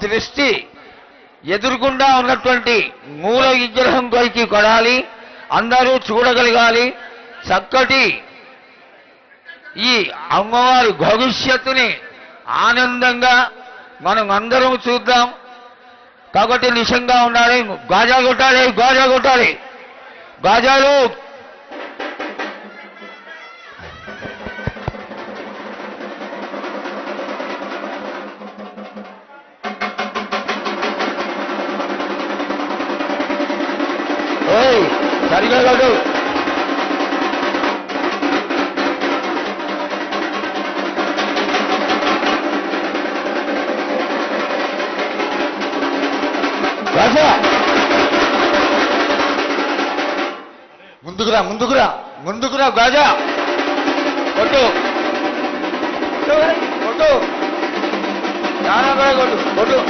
దృష్టి ఎదురుగుండా ఉన్నటువంటి మూల విగ్రహం పైకి కొడాలి, అందరూ చూడగలగాలి. చక్కటి ఈ అమ్మవారి భవిష్యత్తుని ఆనందంగా మనం అందరం చూద్దాం. కాబట్టి నిశంగా ఉండాలి. గాజా కొట్టాలి, గాజా కొట్టాలి, గాజాలు. సరిగా కాదు. ముందుకురా, ముందుకురా, ముందుకురా. గాజా కొట్టు, కొట్టు, చాలా బాగా కొట్టు, కొట్టు.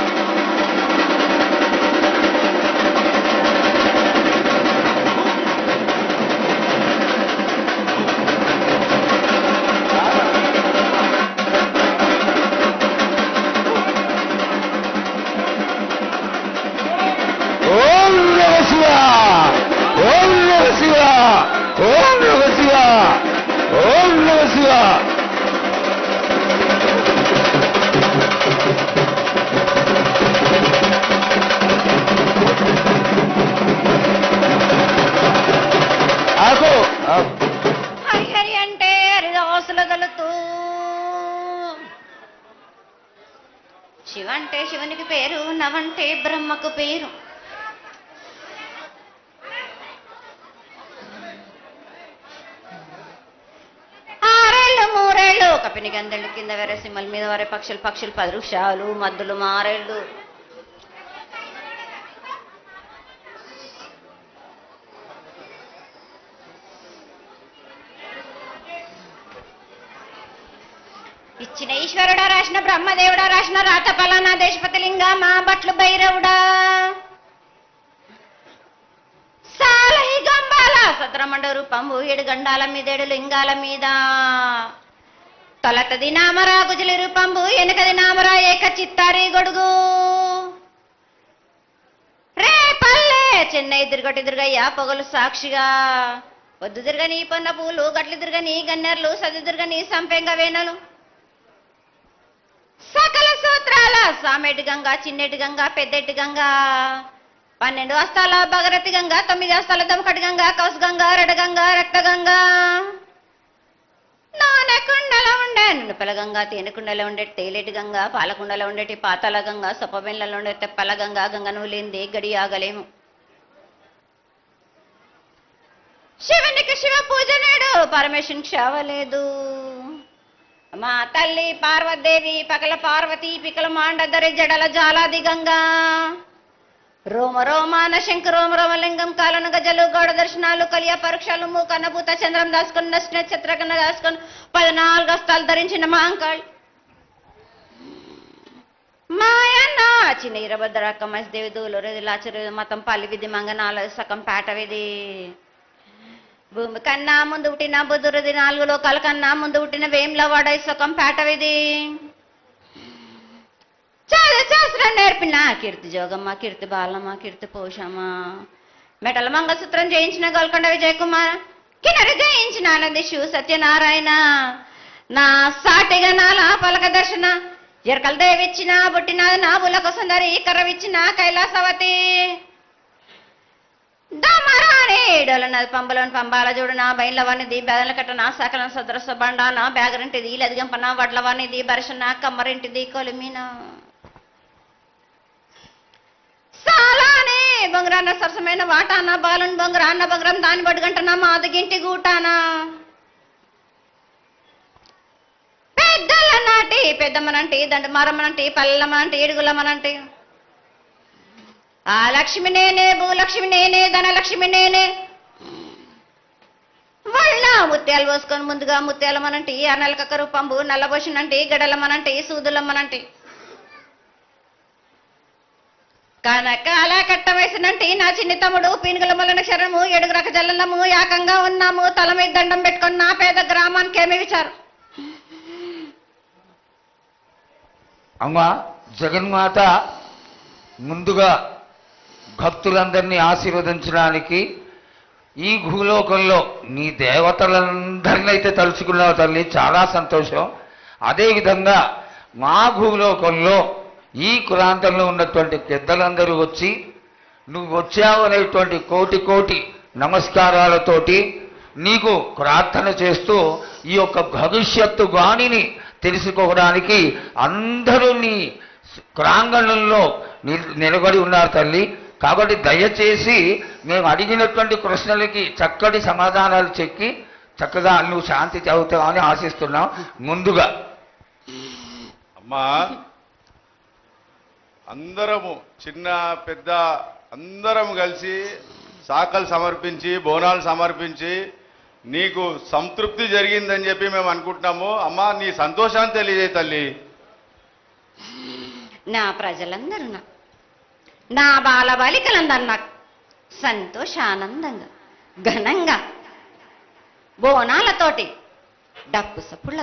ఓం నమ శివ, ఓం నమ శివ, ఓం నమ శివ, ఓం నమ శివ. ఆకు హరి హరి అంటే హరిదాసులు గలుతూ, శివ అంటే శివునికి పేరు, నవంటే బ్రహ్మకు పేరు. కపిని గందెళ్ళు కింద వేరే సింహల మీద వరే పక్షులు, పక్షులు 10 వృక్షాలు, మద్దులు మారేళ్ళు. ఇచ్చిన ఈశ్వరుడా, రాసిన బ్రహ్మదేవుడా, రాసిన రాత పలానా దేశపతి లింగా, మా బట్లు భైరవుడా, సాలహి గంబాల సద్రమండ రూపంబు 7 గండాల మీద 7 లింగాల మీద, తొలతది నామరా గుజలి రూపంబు, వెనుకది నామరా ఏక చిత్తారి గొడుగు, రే పల్లె చెన్నై తిరుగటి దుర్గయ్య పొగలు సాక్షిగా, పొద్దు తిరగని పొన్న పూలు, గట్లు తిరగని గన్నెర్లు, సది తిరగని సంపెంగ వేనలు, సకల సూత్రాల సామెటి గంగా, చిన్నెటి గంగా, పెద్దెటి గంగా, 12 హస్తాల భగరతి గంగా, 9 హస్తాల దమకటి గంగా, కౌసు గంగా, రెడ గంగా, రక్త గంగా, నానకుండలో ఉండే నునుపల గంగా, తేనెకుండలో ఉండే తేలేటి గంగా, పాలకుండలో ఉండేటి పాతాల గంగా, సొప్పబెండ్లలో ఉండే తెప్పల గంగా, గంగను లేనిదే గడి ఆగలేము. శివునికి శివ పూజ నేడు, పరమేశ్వరునికి క్షావలేదు. మా తల్లి పార్వదేవి పకల పార్వతి, పికల మాండదరి జడల జాలాది గంగా, రోమ రోమాన శంకర రోమ రోమలింగం, కాలను గజలు, గౌడ దర్శనాలు, కలియ పరీక్షలు, మూకన్నభూత చంద్రం దాసుకుని, నక్షత్రకన్న దాసుకుని, 14 హస్తాలు ధరించిన మాంకాళ్ మాయన్న చిన్న ఇరభద్రక్క మసిదేవి, దూలూరు లాచరు, మతం పల్లి విధి, మంగనాల సకం పేట విధి, భూమి కన్నా ముందు పుట్టిన బుధురుది, 4 లోకాల కన్నా ముందు పుట్టిన వేములవాడ సకం పేట విధి, శాస్త్రం నేర్పిన కీర్తి జోగమ్మ, కీర్తి బాలమ్మ, కీర్తి పోషమ్మ, మెటల మంగళసూత్రం జయించిన గోల్కొండ విజయ్ కుమార్, కిన్నరి జయించిన ఆనంది శివ సత్యనారాయణ, నా సాటిగా నాల పలక దర్శన, ఎరకల దేవిచ్చిన బుట్టిన నాబులకు సుందరి, కర్రవిచ్చిన కైలాసవతి, దమరాణి డోలనది పంబలోని పంబాల చూడన, బయలవనిది బెదల కట్టన, సకల సదరస బండాన, బ్యాగరింటిది లదిగంపన, వడ్లవనిది బరసన, కమ్మరింటిది కొలిమిన, సాలానే బొంగరాన్న సరసమైన వాటాన, బాలుని బొంగరాన్న బొంగరం దాని బడుగంటన, మాదిగింటి గూటాన, పెద్దల నాటి పెద్దమ్మనంటి, దండమారమ్మనంటి, పల్లెమ్మనంటి, ఏడుగులమ్మనంటి, ఆ లక్ష్మి నేనే, భూలక్ష్మి నేనే, ధనలక్ష్మి నేనే, వాళ్ళ ముత్యాలు పోసుకొని ముందుగా ముత్యాలమ్మనంటి, ఆ నలకక్క రూపంబు, నల్లబోషనంటి, గడలమ్మనంటి, సూదులమ్మనంటి, కనకాల కట్ట వేసినంటి నా చిన్ని తమ్ముడు, పీనుగుల మొలన క్షరము, 7 రక జల్లము, ఏకంగా ఉన్నాము, తల మీద దండం పెట్టుకొని నా పేద గ్రామానికి ఏమి విచారు. అమ్మా జగన్మాత ముందుగా భక్తులందరినీ ఆశీర్వదించడానికి ఈ భూలోకంలో నీ దేవతలందరినీ అయితే తలుచుకున్నావు తల్లి, చాలా సంతోషం. అదేవిధంగా మా భూలోకంలో ఈ ప్రాంతంలో ఉన్నటువంటి పెద్దలందరూ వచ్చి నువ్వు వచ్చావు అనేటువంటి కోటి కోటి నమస్కారాలతోటి నీకు ప్రార్థన చేస్తూ ఈ యొక్క భవిష్యత్తు వాణిని తెలుసుకోవడానికి అందరూ నీ ప్రాంగణంలో నిలబడి ఉన్నారు తల్లి. కాబట్టి దయచేసి మేము అడిగినటువంటి ప్రశ్నలకి చక్కటి సమాధానాలు చెక్కి చక్కగా నువ్వు శాంతి చదువుతావని ఆశిస్తున్నాం. ముందుగా అమ్మా, అందరము చిన్న పెద్ద అందరం కలిసి శాఖలు సమర్పించి బోనాలు సమర్పించి నీకు సంతృప్తి జరిగిందని చెప్పి మేము అనుకుంటున్నాము. అమ్మా, నీ సంతోషాన్ని తెలియజే తల్లి. నా ప్రజలందరూ నా బాలబాలికలందరూ నాకు సంతోషానందంగా ఘనంగా బోనాలతోటి డప్పు సప్పుళ్ళ